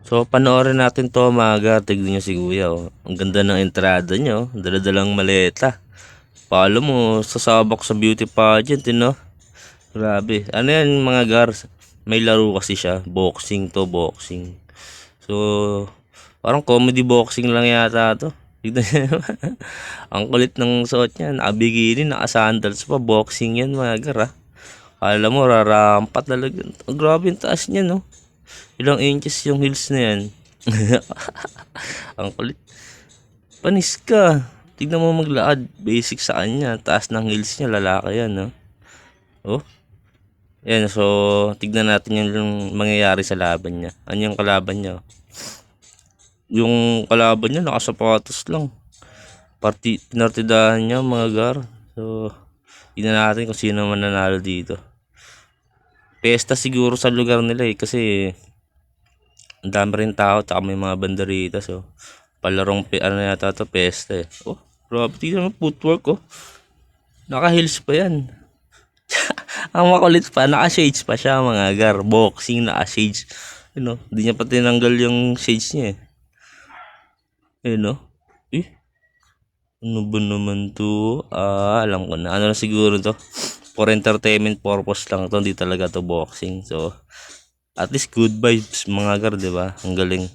So, panoorin natin to mga gar. Tignan nyo si Kuya. Oh. Ang ganda ng entrada nyo. Daladalang maleta. Palo mo, sasabak sa beauty pageant, no? Grabe. Ano yan mga gar? May laro kasi siya. Boxing to, boxing. So, parang comedy boxing lang yata to. Tignan nyo. Ang kulit ng suot niya. Nakabikini, nakasandals pa. Boxing yan mga gar, ha? Alam mo, rarampat talaga. Grabe yung taas niya, no? Ilang inches yung heels na yan. Ang kulit. Panis ka. Tignan mo maglaad. Basic sa kanya. Taas ng heels niya. Lalaki yan, no? Oh. Yan. So, tignan natin yung mangyayari sa laban niya. Ano yung kalaban niya? Yung kalaban niya, nakasapatos lang. Pinartidahan niya, mga gar. So, tignan natin kung sino man nanalo dito. Pesta siguro sa lugar nila eh. Kasi, ang dami rin tao. Tsaka may mga banderita. So, palarong ano yata to, pesta eh. Oh, grabe. Tignan mo, footwork oh. Naka-heels pa yan. Ang makulit pa, naka-shades pa siya mga gar. Boxing, naka-shades. You know, hindi niya pa tinanggal yung shades niya eh. You know? Eh, ano ba naman to? Alam ko na. Ano na siguro to? For entertainment purpose lang to. Hindi talaga to boxing. So, at least good vibes mga gar, di ba? Ang galing.